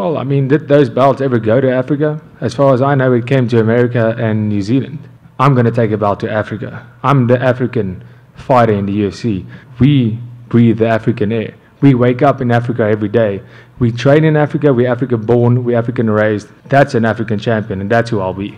Well, I mean, did those belts ever go to Africa? As far as I know, it came to America and New Zealand. I'm going to take a belt to Africa. I'm the African fighter in the UFC. We breathe the African air. We wake up in Africa every day. We train in Africa. We're African born. We're African raised. That's an African champion, and that's who I'll be.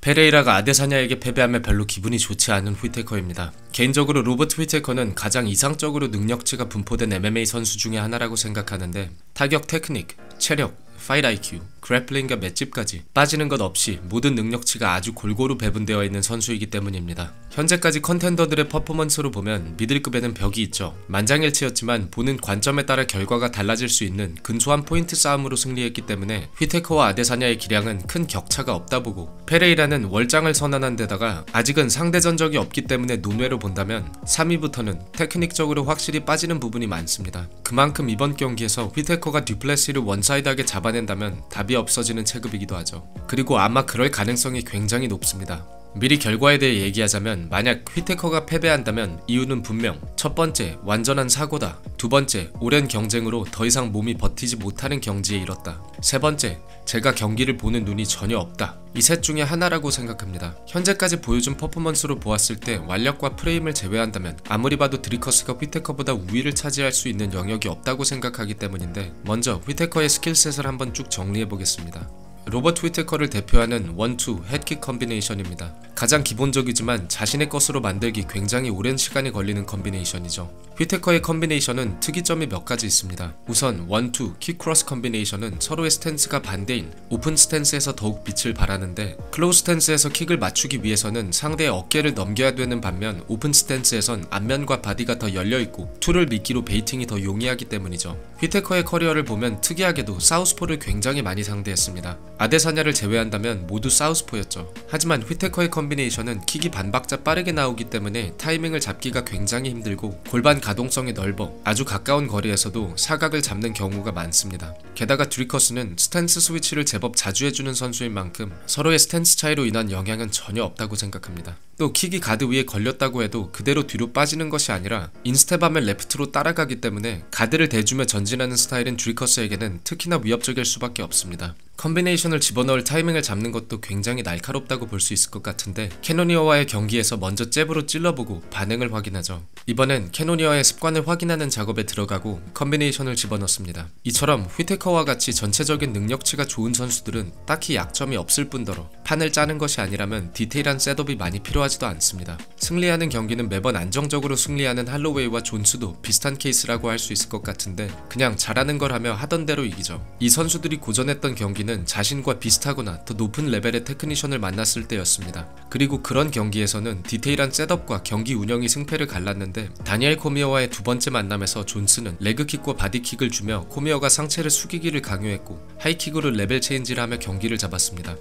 페레이라가 아데사냐에게 패배하며 별로 기분이 좋지 않은 휘테커입니다. 개인적으로 로버트 휘테커는 가장 이상적으로 능력치가 분포된 MMA 선수 중에 하나라고 생각하는데 타격 테크닉, 체력, 파이트 IQ, 그래플링과 맷집까지 빠지는 것 없이 모든 능력치가 아주 골고루 배분되어 있는 선수이기 때문입니다. 현재까지 컨텐더들의 퍼포먼스로 보면 미들급에는 벽이 있죠. 만장일치였지만 보는 관점에 따라 결과가 달라질 수 있는 근소한 포인트 싸움으로 승리했기 때문에 휘테커와 아데사냐의 기량은 큰 격차가 없다 보고 페레이라는 월장을 선언한 데다가 아직은 상대 전적이 없기 때문에 논외로 본다면 3위부터는 테크닉적으로 확실히 빠지는 부분이 많습니다. 그만큼 이번 경기에서 휘테커가 듀플레시를 원사이드하게 잡아낸다면 답이 없어지는 체급이기도 하죠. 그리고 아마 그럴 가능성이 굉장히 높습니다. 미리 결과에 대해 얘기하자면 만약 휘테커가 패배한다면 이유는 분명 첫 번째, 완전한 사고다. 두 번째, 오랜 경쟁으로 더 이상 몸이 버티지 못하는 경지에 이뤘다. 세 번째, 제가 경기를 보는 눈이 전혀 없다. 이 셋 중에 하나라고 생각합니다. 현재까지 보여준 퍼포먼스로 보았을 때 완력과 프레임을 제외한다면 아무리 봐도 드리커스가 휘테커보다 우위를 차지할 수 있는 영역이 없다고 생각하기 때문인데 먼저 휘테커의 스킬셋을 한번 쭉 정리해보겠습니다. 로버트 휘테커를 대표하는 1-2 헤드킥 컨비네이션입니다. 가장 기본적이지만 자신의 것으로 만들기 굉장히 오랜 시간이 걸리는 컨비네이션이죠. 휘테커의 컨비네이션은 특이점이 몇 가지 있습니다. 우선 1-2 킥크로스 컨비네이션은 서로의 스탠스가 반대인 오픈 스탠스에서 더욱 빛을 발하는데 클로즈 스탠스에서 킥을 맞추기 위해서는 상대의 어깨를 넘겨야 되는 반면 오픈 스탠스에선 앞면과 바디가 더 열려있고 툴을 미끼로 베이팅이 더 용이하기 때문이죠. 휘테커의 커리어를 보면 특이하게도 사우스포를 굉장히 많이 상대했습니다. 아데사냐를 제외한다면 모두 사우스포였죠. 하지만 휘테커의 컨비네이션은 킥이 반박자 빠르게 나오기 때문에 타이밍을 잡기가 굉장히 힘들고 골반 가동성이 넓어 아주 가까운 거리에서도 사각을 잡는 경우가 많습니다. 게다가 드리커스는 스탠스 스위치를 제법 자주 해주는 선수인 만큼 서로의 스탠스 차이로 인한 영향은 전혀 없다고 생각합니다. 또 킥이 가드 위에 걸렸다고 해도 그대로 뒤로 빠지는 것이 아니라 인스텝하면 레프트로 따라가기 때문에 가드를 대주며 전진하는 스타일인 드리커스에게는 특히나 위협적일 수밖에 없습니다. 컨비네이션을 집어넣을 타이밍을 잡는 것도 굉장히 날카롭다고 볼 수 있을 것 같은데 캐노니어와의 경기에서 먼저 잽으로 찔러보고 반응을 확인하죠. 이번엔 캐노니어의 습관을 확인하는 작업에 들어가고 컨비네이션을 집어넣습니다. 이처럼 휘테커와 같이 전체적인 능력치가 좋은 선수들은 딱히 약점이 없을 뿐더러 판을 짜는 것이 아니라면 디테일한 셋업이 많이 필요하지도 않습니다. 승리하는 경기는 매번 안정적으로 승리하는 할로웨이와 존스도 비슷한 케이스라고 할 수 있을 것 같은데 그냥 잘하는 걸 하며 하던 대로 이기죠. 이 선수들이 고전했던 경기는 자신과 비슷하거나 더 높은 레벨의 테크니션을 만났을 때였습니다. 그리고 그런 경기에서는 디테일한 셋업과 경기 운영이 승패를 갈랐는데 다니엘 코미어와의 두 번째 만남에서 존스는 레그킥과 바디킥을 주며 코미어가 상체를 숙이기를 강요했고 하이킥으로 레벨 체인지를 하며 경기를 잡았습니다.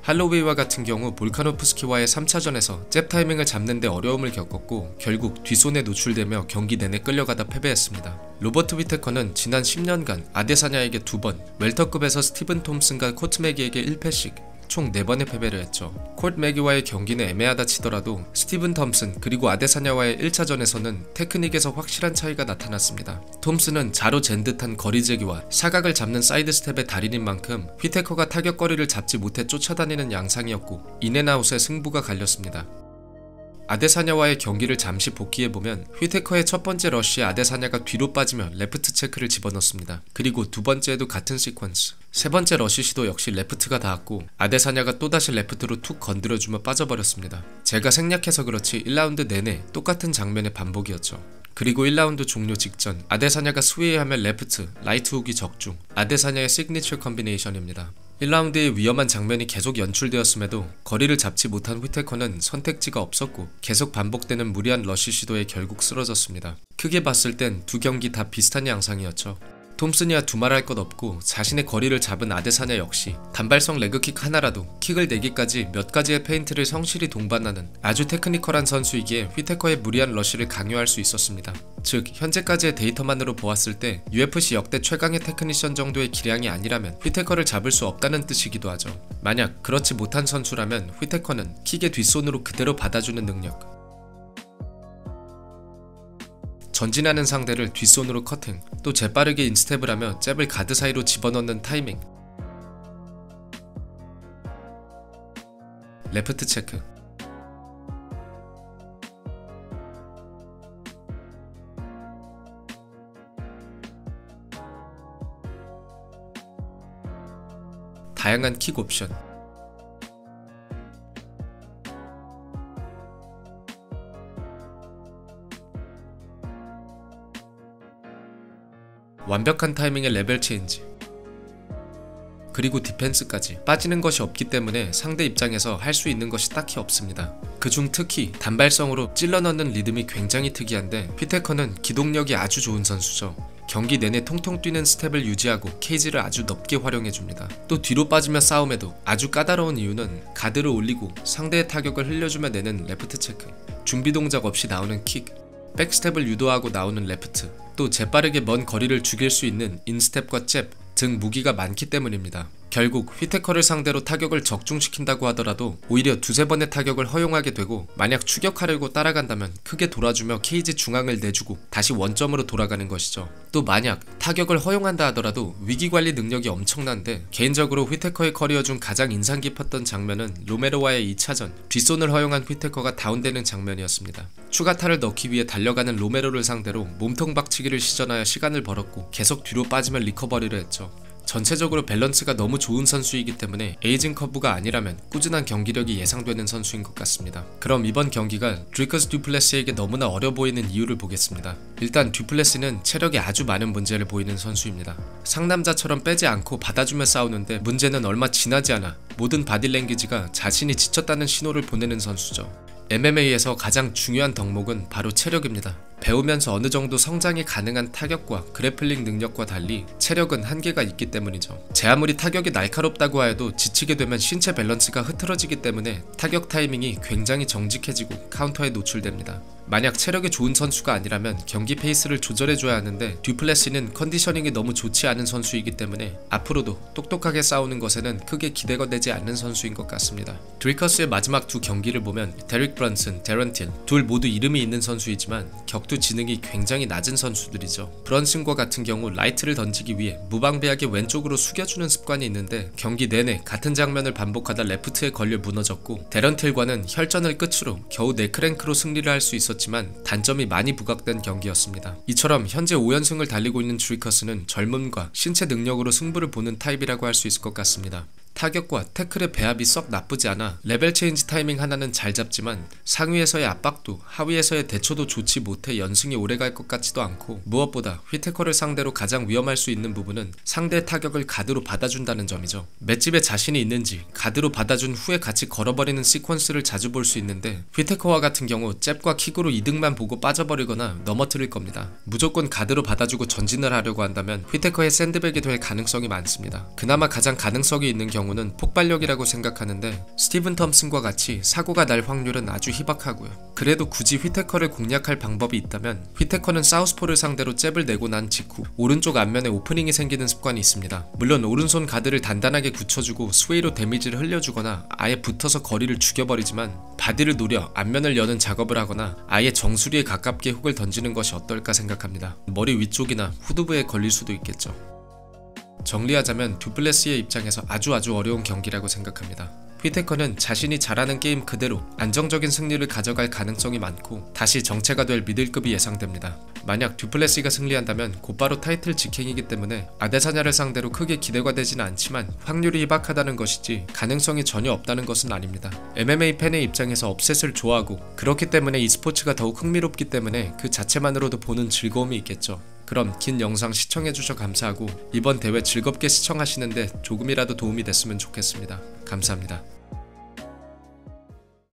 할로웨이와 같은 경우 볼카노프스키와의 3차전에서 잽 타이밍을 잡는 데 어려움을 겪었고 결국 뒷손에 노출되며 경기 내내 끌려가다 패배했습니다. 로버트 휘테커는 지난 10년간 아데사냐에게 2번, 웰터급에서 스티븐 톰슨과 코트 매기에게 1패씩 총 4번의 패배를 했죠. 콜트 매기와의 경기는 애매하다 치더라도 스티븐 톰슨 그리고 아데사냐와의 1차전에서는 테크닉에서 확실한 차이가 나타났습니다. 톰슨은 자로 잰 듯한 거리제기와 사각을 잡는 사이드 스텝의 달인인 만큼 휘테커가 타격거리를 잡지 못해 쫓아다니는 양상이었고 인앤아웃에 승부가 갈렸습니다. 아데사냐와의 경기를 잠시 복귀해보면 휘테커의 첫 번째 러쉬에 아데사냐가 뒤로 빠지며 레프트 체크를 집어넣습니다. 그리고 두 번째에도 같은 시퀀스. 세 번째 러쉬 시도 역시 레프트가 닿았고 아데사냐가 또다시 레프트로 툭 건드려주며 빠져버렸습니다. 제가 생략해서 그렇지 1라운드 내내 똑같은 장면의 반복이었죠. 그리고 1라운드 종료 직전 아데사냐가 스웨이하며 레프트, 라이트 훅이 적중. 아데사냐의 시그니처 컨비네이션입니다. 1라운드의 위험한 장면이 계속 연출되었음에도 거리를 잡지 못한 휘테커는 선택지가 없었고 계속 반복되는 무리한 러쉬 시도에 결국 쓰러졌습니다. 크게 봤을 땐 두 경기 다 비슷한 양상이었죠. 톰슨이야 두말할 것 없고 자신의 거리를 잡은 아데사냐 역시 단발성 레그킥 하나라도 킥을 내기까지 몇 가지의 페인트를 성실히 동반하는 아주 테크니컬한 선수이기에 휘테커의 무리한 러쉬를 강요할 수 있었습니다. 즉 현재까지의 데이터만으로 보았을 때 UFC 역대 최강의 테크니션 정도의 기량이 아니라면 휘테커를 잡을 수 없다는 뜻이기도 하죠. 만약 그렇지 못한 선수라면 휘테커는 킥의 뒷손으로 그대로 받아주는 능력, 전진하는 상대를 뒷손으로 커팅, 또 재빠르게 인스텝을 하며 잽을 가드 사이로 집어넣는 타이밍. 레프트 체크. 다양한 킥 옵션. 완벽한 타이밍의 레벨 체인지. 그리고 디펜스까지 빠지는 것이 없기 때문에 상대 입장에서 할 수 있는 것이 딱히 없습니다. 그중 특히 단발성으로 찔러 넣는 리듬이 굉장히 특이한데 휘테커는 기동력이 아주 좋은 선수죠. 경기 내내 통통 뛰는 스텝을 유지하고 케이지를 아주 넓게 활용해줍니다. 또 뒤로 빠지며 싸움에도 아주 까다로운 이유는 가드를 올리고 상대의 타격을 흘려주며 내는 레프트 체크, 준비 동작 없이 나오는 킥, 백스텝을 유도하고 나오는 레프트, 또 재빠르게 먼 거리를 죽일 수 있는 인스텝과 잽 등 무기가 많기 때문입니다. 결국 휘테커를 상대로 타격을 적중시킨다고 하더라도 오히려 두세 번의 타격을 허용하게 되고, 만약 추격하려고 따라간다면 크게 돌아주며 케이지 중앙을 내주고 다시 원점으로 돌아가는 것이죠. 또 만약 타격을 허용한다 하더라도 위기관리 능력이 엄청난데, 개인적으로 휘테커의 커리어 중 가장 인상 깊었던 장면은 로메로와의 2차전 뒷손을 허용한 휘테커가 다운되는 장면이었습니다. 추가타를 넣기 위해 달려가는 로메로를 상대로 몸통 박치기를 시전하여 시간을 벌었고 계속 뒤로 빠지며 리커버리를 했죠. 전체적으로 밸런스가 너무 좋은 선수이기 때문에 에이징 커브가 아니라면 꾸준한 경기력이 예상되는 선수인 것 같습니다. 그럼 이번 경기가 드리커스 듀플레시에게 너무나 어려 보이는 이유를 보겠습니다. 일단 듀플레시는 체력에 아주 많은 문제를 보이는 선수입니다. 상남자처럼 빼지 않고 받아주며 싸우는데 문제는 얼마 지나지 않아 모든 바디랭귀지가 자신이 지쳤다는 신호를 보내는 선수죠. MMA에서 가장 중요한 덕목은 바로 체력입니다. 배우면서 어느 정도 성장이 가능한 타격과 그래플링 능력과 달리 체력은 한계가 있기 때문이죠. 제 아무리 타격이 날카롭다고 하여도 지치게 되면 신체 밸런스가 흐트러지기 때문에 타격 타이밍이 굉장히 정직해지고 카운터에 노출됩니다. 만약 체력이 좋은 선수가 아니라면 경기 페이스를 조절해줘야 하는데 듀플레시는 컨디셔닝이 너무 좋지 않은 선수이기 때문에 앞으로도 똑똑하게 싸우는 것에는 크게 기대가 되지 않는 선수인 것 같습니다. 드리커스의 마지막 두 경기를 보면 데릭 브런슨, 데런 틸 둘 모두 이름이 있는 선수이지만 격투 지능이 굉장히 낮은 선수들이죠. 브런슨과 같은 경우 라이트를 던지기 위해 무방비하게 왼쪽으로 숙여주는 습관이 있는데 경기 내내 같은 장면을 반복하다 레프트에 걸려 무너졌고, 데런 틸과는 혈전을 끝으로 겨우 네크랭크로 승리를 할 수 있었지만 단점이 많이 부각된 경기였습니다. 이처럼 현재 5연승을 달리고 있는 드리커스는 젊음과 신체 능력으로 승부를 보는 타입이라고 할 수 있을 것 같습니다. 타격과 태클의 배합이 썩 나쁘지 않아 레벨 체인지 타이밍 하나는 잘 잡지만 상위에서의 압박도 하위에서의 대처도 좋지 못해 연승이 오래갈 것 같지도 않고, 무엇보다 휘테커를 상대로 가장 위험할 수 있는 부분은 상대의 타격을 가드로 받아준다는 점이죠. 맷집에 자신이 있는지 가드로 받아준 후에 같이 걸어버리는 시퀀스를 자주 볼 수 있는데 휘테커와 같은 경우 잽과 킥으로 이득만 보고 빠져버리거나 넘어뜨릴 겁니다. 무조건 가드로 받아주고 전진을 하려고 한다면 휘테커의 샌드백이 될 가능성이 많습니다. 그나마 가장 가능성이 있는 경우는 폭발력이라고 생각하는데 스티븐 텀슨과 같이 사고가 날 확률은 아주 희박하고요. 그래도 굳이 휘테커를 공략할 방법이 있다면 휘테커는 사우스포를 상대로 잽을 내고 난 직후 오른쪽 앞면에 오프닝이 생기는 습관이 있습니다. 물론 오른손 가드를 단단하게 굳혀주고 스웨이로 데미지를 흘려주거나 아예 붙어서 거리를 죽여버리지만, 바디를 노려 앞면을 여는 작업을 하거나 아예 정수리에 가깝게 훅을 던지는 것이 어떨까 생각합니다. 머리 위쪽이나 후두부에 걸릴 수도 있겠죠. 정리하자면 듀플레시의 입장에서 아주 어려운 경기라고 생각합니다. 휘테커는 자신이 잘하는 게임 그대로 안정적인 승리를 가져갈 가능성이 많고 다시 정체가 될 미들급이 예상됩니다. 만약 듀플레시가 승리한다면 곧바로 타이틀 직행이기 때문에 아데사냐를 상대로 크게 기대가 되지는 않지만 확률이 희박하다는 것이지 가능성이 전혀 없다는 것은 아닙니다. MMA 팬의 입장에서 업셋을 좋아하고 그렇기 때문에 e스포츠가 더욱 흥미롭기 때문에 그 자체만으로도 보는 즐거움이 있겠죠. 그럼 긴 영상 시청해주셔서 감사하고 이번 대회 즐겁게 시청하시는데 조금이라도 도움이 됐으면 좋겠습니다. 감사합니다.